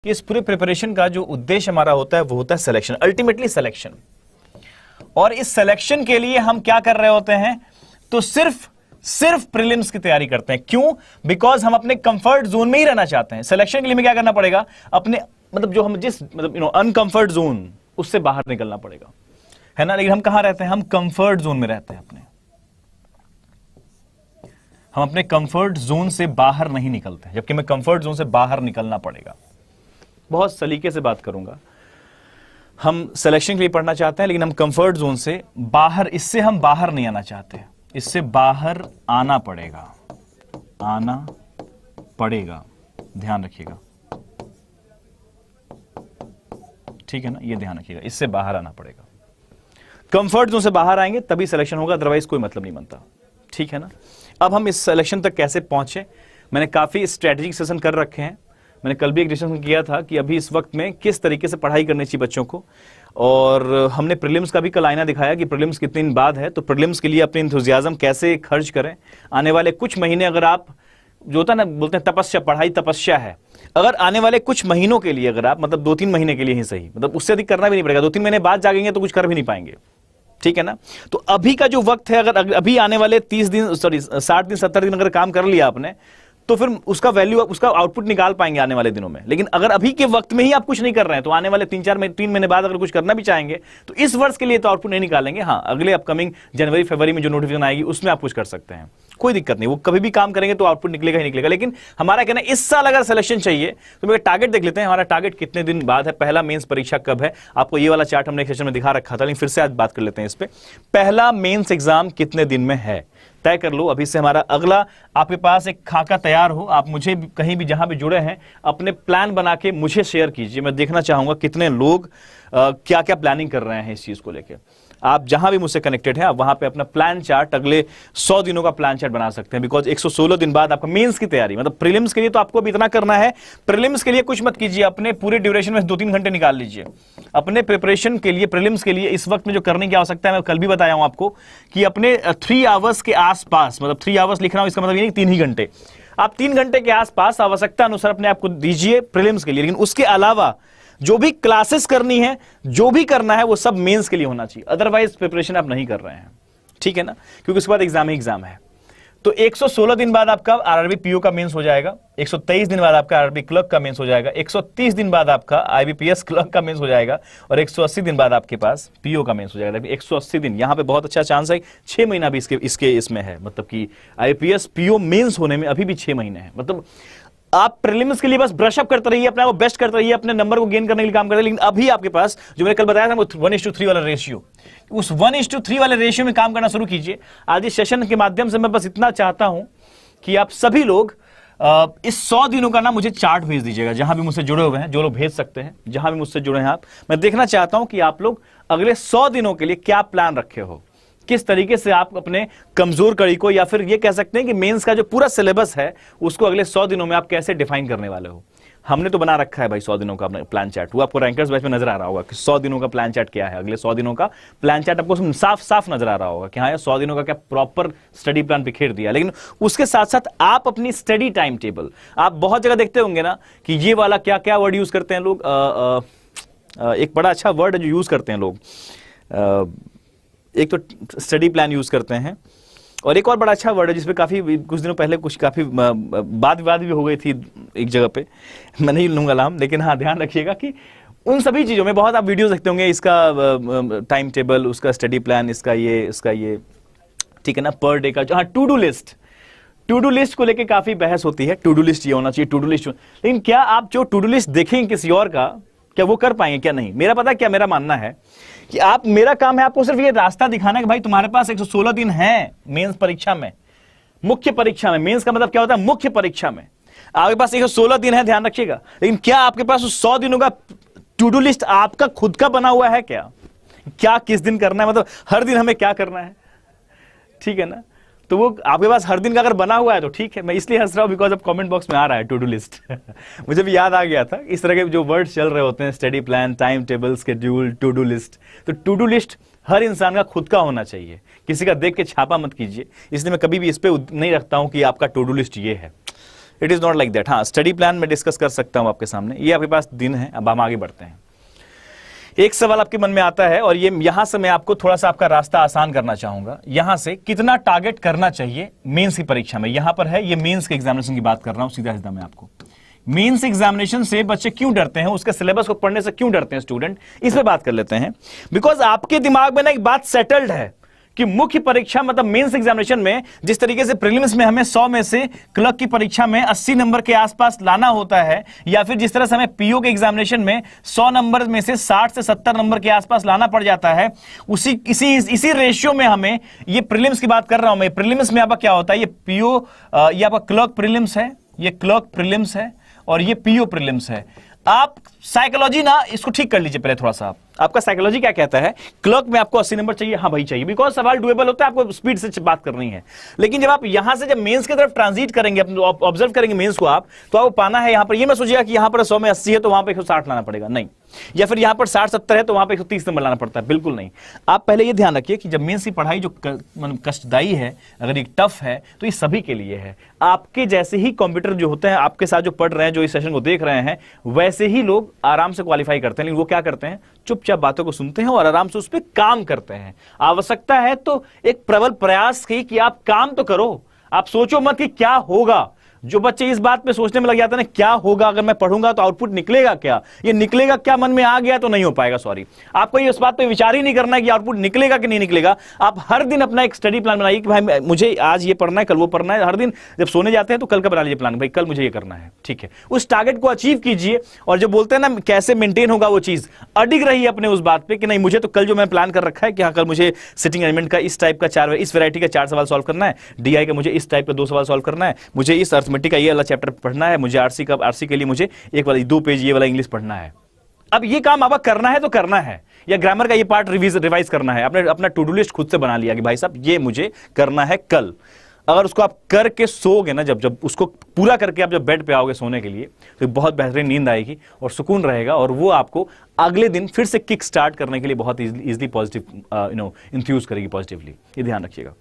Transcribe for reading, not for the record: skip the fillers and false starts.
कि इस पूरे प्रिपरेशन का जो उद्देश्य हमारा होता है वो होता है सिलेक्शन, अल्टीमेटली सिलेक्शन। और इस सिलेक्शन के लिए हम क्या कर रहे होते हैं, तो सिर्फ प्रीलिम्स की तैयारी करते हैं। क्यों? बिकॉज हम अपने कंफर्ट जोन में ही रहना चाहते हैं। सिलेक्शन के लिए हमें क्या करना पड़ेगा, अपने मतलब जो हम जिस मतलब अनकंफर्ट जोन, उससे बाहर निकलना पड़ेगा, है ना। लेकिन हम कहां रहते हैं, हम कंफर्ट जोन में रहते हैं हम अपने कंफर्ट जोन से बाहर नहीं निकलते, जबकि हमें कंफर्ट जोन से बाहर निकलना पड़ेगा। बहुत सलीके से बात करूंगा। हम सिलेक्शन के लिए पढ़ना चाहते हैं, लेकिन हम कंफर्ट जोन से बाहर, इससे हम बाहर नहीं आना चाहते, इससे बाहर आना पड़ेगा, ध्यान रखिएगा, ठीक है ना, ये ध्यान रखिएगा, इससे बाहर आना पड़ेगा। कंफर्ट जोन से बाहर आएंगे तभी सिलेक्शन होगा, अदरवाइज कोई मतलब नहीं बनता, ठीक है ना। अब हम इस सिलेक्शन तक कैसे पहुंचे, मैंने काफी स्ट्रेटेजिक सेशन कर रखे हैं। मैंने कल भी एक डिस्कशन किया था कि अभी इस वक्त में किस तरीके से पढ़ाई करनी चाहिए बच्चों को, और हमने प्रीलिम्स का भी कल आईना दिखाया कि प्रीलिम्स कितने दिन बाद है, तो प्रीलिम्स के लिए अपनी इंथुजियाज्म कैसे खर्च करें। आने वाले कुछ महीने, अगर आप जो होता है ना, बोलते हैं तपस्या, पढ़ाई तपस्या है, अगर आने वाले कुछ महीनों के लिए, अगर आप मतलब 2-3 महीने के लिए ही सही, मतलब उससे अधिक करना भी नहीं पड़ेगा, 2-3 महीने बाद जागेंगे तो कुछ कर भी नहीं पाएंगे, ठीक है ना। तो अभी का जो वक्त है, अगर अभी आने वाले 30 दिन, सॉरी 60 दिन 70 दिन अगर काम कर लिया आपने, तो फिर उसका वैल्यू, उसका आउटपुट निकाल पाएंगे आने वाले दिनों में। लेकिन अगर अभी के वक्त में ही आप कुछ नहीं कर रहे हैं, तो आने वाले 3 महीने बाद अगर कुछ करना भी चाहेंगे, तो इस वर्ष के लिए तो आउटपुट नहीं निकालेंगे। हाँ, अगले अपकमिंग जनवरी फरवरी में जो नोटिफिकेशन आएगी उसमें आप कुछ कर सकते हैं, कोई दिक्कत नहीं, वो कभी भी काम करेंगे तो आउटपुट निकलेगा ही निकलेगा। लेकिन हमारा कहना है, इस साल अगर सिलेक्शन चाहिए तो मेरा टारगेट देख लेते हैं, हमारा टारगेट कितने दिन बाद है, पहला मेंस परीक्षा कब है। आपको ये वाला चार्ट हमने एक सेशन में दिखा रखा था, लेकिन फिर से आज बात कर लेते हैं इस पे। पहला मेंस एग्जाम कितने दिन में है, तय कर लो अभी से। हमारा अगला, आपके पास एक खाका तैयार हो, आप मुझे कहीं भी जहां भी जुड़े हैं अपने प्लान बना के मुझे शेयर कीजिए। मैं देखना चाहूंगा कितने लोग क्या क्या प्लानिंग कर रहे हैं इस चीज को लेकर। आप जहां भी मुझसे कनेक्टेड हैं, आप वहां पे अपना प्लान चार्ट, अगले 100 दिनों का प्लान चार्ट बना सकते हैं। बिकॉज 116 दिन बाद आपका मेंस की तैयारी, मतलब प्रीलिम्स के लिए तो आपको अभी इतना करना है। प्रीलिम्स के लिए कुछ मत कीजिए, अपने पूरे ड्यूरेशन में 2-3 घंटे निकाल लीजिए अपने प्रिपरेशन के लिए। प्रीलिम्स के लिए इस वक्त में जो करने की आवश्यकता है, मैं कल भी बताया हूं आपको कि अपने 3 आवर्स के आसपास, मतलब 3 आवर्स लिख रहा हूं, इसका मतलब ये नहीं 3 ही घंटे, आप 3 घंटे के आसपास आवश्यकता अनुसार अपने आप को दीजिए प्रीलिम्स के लिए। लेकिन उसके अलावा जो भी क्लासेस करनी है, जो भी करना है, वो सब मेंस के लिए होना चाहिए, अदरवाइज प्रिपरेशन आप नहीं कर रहे हैं, ठीक है ना, क्योंकि उसके बाद एग्जाम ही एग्जाम है। तो 116 दिन बाद आपका आरआरबी पीओ का मेंस हो जाएगा, 123 दिन बाद आपका आरआरबी क्लर्क का मेंस हो जाएगा, 130 दिन बाद आपका आईबीपीएस क्लर्क का मेंस हो जाएगा, और 180 दिन बाद आपके पास पीओ का मेंस हो जाएगा। 180 दिन, यहां पे बहुत अच्छा चांस है, 6 महीना भी इसमें है, मतलब कि आईपीएस पीओ मेंस होने में अभी भी 6 महीने हैं। मतलब आप प्रीलिम्स के लिए बस ब्रशअप करते रहिए, अपना वो बेस्ट करते रहिए, अपने नंबर को गेन करने के लिए काम करते रहिए। लेकिन अभी आपके पास, जो मैंने कल बताया था, वो 1:3 वाला रेशियो, उस 1:3 वाले रेशियो में काम करना शुरू कीजिए। आज इस सेशन के माध्यम से मैं बस इतना चाहता हूं कि आप सभी लोग इस 100 दिनों का ना मुझे चार्ट भेज दीजिएगा, जहां भी मुझसे जुड़े हुए हैं, जो लोग भेज सकते हैं, जहां भी मुझसे जुड़े हैं आप। मैं देखना चाहता हूं कि आप लोग अगले 100 दिनों के लिए क्या प्लान रखे हो, किस तरीके से आप अपने कमजोर कड़ी को, या फिर ये कह सकते हैं कि मेंस का जो पूरा सिलेबस है उसको अगले 100 दिनों में आप कैसे डिफाइन करने वाले हो। हमने तो बना रखा है भाई 100 दिनों का अपना प्लान चार्ट, वो आपको रैंकर्स बैच में नजर आ रहा होगा कि 100 दिनों का प्लान चार्ट क्या है। अगले 100 दिनों का प्लान चार्ट आपको साफ साफ नजर आ रहा होगा कि हाँ, 100 दिनों का क्या प्रॉपर स्टडी प्लान बिखेर दिया। लेकिन उसके साथ साथ आप अपनी स्टडी टाइम टेबल, आप बहुत जगह देखते होंगे ना कि ये वाला क्या क्या वर्ड यूज करते हैं लोग, एक बड़ा अच्छा वर्ड जो यूज करते हैं लोग, एक तो स्टडी प्लान यूज करते हैं, और एक और बड़ा अच्छा वर्ड है जिसपे काफी कुछ दिनों पहले कुछ काफी बात विवाद भी हो गई थी एक जगह पे, मैं नहीं लूंगा नाम, लेकिन हाँ ध्यान रखिएगा कि उन सभी चीजों में बहुत आप वीडियोस देखते होंगे, इसका टाइम टेबल, उसका स्टडी प्लान, इसका ये, ठीक है ना, पर डे का जो, हाँ, टू डू लिस्ट को लेके काफी बहस होती है। टू डू लिस्ट ये होना चाहिए, टू डू लिस्ट, लेकिन क्या आप जो टू डू लिस्ट देखेंगे किसी और का, क्या वो कर पाएंगे, क्या नहीं। मेरा पता क्या मेरा मानना है कि आप, मेरा काम है आपको सिर्फ ये रास्ता दिखाना कि भाई तुम्हारे पास 116 दिन है मेंस परीक्षा में, मुख्य परीक्षा में। मेंस का मतलब क्या होता है, मुख्य परीक्षा में आपके पास 116 दिन है, ध्यान रखिएगा। लेकिन क्या आपके पास उस 100 दिनों का टू डू लिस्ट आपका खुद का बना हुआ है, क्या किस दिन करना है, मतलब हर दिन हमें क्या करना है, ठीक है ना। तो वो आपके पास हर दिन का अगर बना हुआ है तो ठीक है। मैं इसलिए हंस रहा हूं बिकॉज अब कमेंट बॉक्स में आ रहा है टू डू लिस्ट मुझे भी याद आ गया था, इस तरह के जो वर्ड्स चल रहे होते हैं, study plan, time table, schedule, to do list. तो टू डू लिस्ट हर इंसान का खुद का होना चाहिए, किसी का देख के छापा मत कीजिए। इसलिए मैं कभी भी इस पे नहीं रखता हूं कि आपका टू डू लिस्ट ये है, it is not like that. हाँ, स्टडी प्लान में डिस्कस कर सकता हूं आपके सामने, ये आपके पास दिन है। अब हम आगे बढ़ते हैं। एक सवाल आपके मन में आता है और ये यहां से मैं आपको थोड़ा सा आपका रास्ता आसान करना चाहूंगा। यहां से कितना टारगेट करना चाहिए मेंस की परीक्षा में, यहां पर है, ये मेंस के एग्जामिनेशन की बात कर रहा हूं सीधा सीधा मैं आपको। मेंस एग्जामिनेशन से बच्चे क्यों डरते हैं, उसके सिलेबस को पढ़ने से क्यों डरते हैं स्टूडेंट, इस पे बात कर लेते हैं। बिकॉज आपके दिमाग में ना एक बात सेटल्ड है कि मुख्य परीक्षा मतलब मेंस एग्जामिनेशन में जिस तरीके से प्रीलिम्स में हमें 100 में से क्लर्क की परीक्षा में 80 नंबर के आसपास लाना होता है, या फिर जिस तरह से हमें पीओ के एग्जामिनेशन में 100 नंबर में से 60 से 70 नंबर के आसपास लाना पड़ जाता है, इसी रेशियो में हमें, ये प्रीलिम्स की बात कर रहा हूं मैं, प्रीलिम्स में आपका क्या होता है, ये पीओ, ये आपका क्लर्क प्रीलिम्स है, ये क्लर्क प्रीलिम्स है और ये पीओ प्रीलिम्स है। आप साइकोलॉजी ना इसको ठीक कर लीजिए पहले थोड़ा सा। आपका साइकोलॉजी क्या कहता है, क्लर्क में आपको 80 नंबर चाहिए, हाँ भाई चाहिए, बिकॉज सवाल डुएबल होता है, आपको स्पीड से बात करनी है। लेकिन जब आप यहां से जब मेंस की तरफ ट्रांजिट करेंगे, ऑब्जर्व करेंगे मेंस को आप, तो आपको पाना है यहां पर, ये मैं सोचिएगा कि यहां पर 100 में 80 है तो वहां पर 160 लाना पड़ेगा, नहीं। या फिर यहां पर 60-70 है तो वहां पर 130 नंबर लाना पड़ता है, बिल्कुल नहीं। आप पहले ये ध्यान रखिए कि जब मेंस की पढ़ाई जो कष्टदायी है, अगर ये टफ है, तो ये सभी के लिए है। आपके जैसे ही कंप्यूटर जो होते हैं, आपके साथ जो पढ़ रहे हैं, जो इस सेशन को देख रहे हैं, वैसे ही लोग आराम से क्वालिफाई करते हैं। लेकिन वो क्या करते हैं, चुपचाप बातों को सुनते हैं और आराम से उस पर काम करते हैं। आवश्यकता है तो एक प्रबल प्रयास की कि आप काम तो करो, आप सोचो मत कि क्या होगा। जो बच्चे इस बात पे सोचने में लग जाते हैं ना, क्या होगा अगर मैं पढ़ूंगा तो आउटपुट निकलेगा क्या, ये निकलेगा क्या, मन में आ गया तो नहीं हो पाएगा। सॉरी, आपको ये इस बात पे विचार ही नहीं करना है कि आउटपुट निकलेगा कि नहीं निकलेगा। आप हर दिन अपना एक स्टडी प्लान बनाइए कि भाई मुझे आज ये पढ़ना है, कल वो पढ़ना है। हर दिन जब सोने जाते हैं तो कल का बना लीजिए प्लान, भाई कल मुझे ये करना है, ठीक है। उस टारगेट को अचीव कीजिए। और जो बोलते हैं ना कैसे मेंटेन होगा वो चीज, अडिग रहिए अपने उस बात पे कि नहीं, मुझे तो कल जो मैं प्लान कर रखा है कि हाँ कल मुझे सिटिंग एलिमेंट का इस टाइप का इस वैरायटी का 4 सवाल सॉल्व करना है, डीआई का मुझे इस टाइप का 2 सवाल सॉल्व करना है, मुझे इस अर्थमेटिक का ये वाला चैप्टर पढ़ना है, मुझे आरसी के लिए मुझे एक वाला 2 पेज ये वाला इंग्लिश पढ़ना है। अब ये काम आपका करना है तो करना है, या ग्रामर का ये पार्ट रिवाइज करना है, आपने अपना टू डू लिस्ट खुद से बना लिया कि भाई साहब ये मुझे करना है कल। अगर उसको आप करके सोओगे ना, जब उसको पूरा करके आप जब बेड पे आओगे सोने के लिए, तो बहुत बेहतरीन नींद आएगी और सुकून रहेगा, और वो आपको अगले दिन फिर से किक स्टार्ट करने के लिए बहुत इजीली पॉजिटिव इंफ्यूज करेगी पॉजिटिवली। ये ध्यान रखिएगा।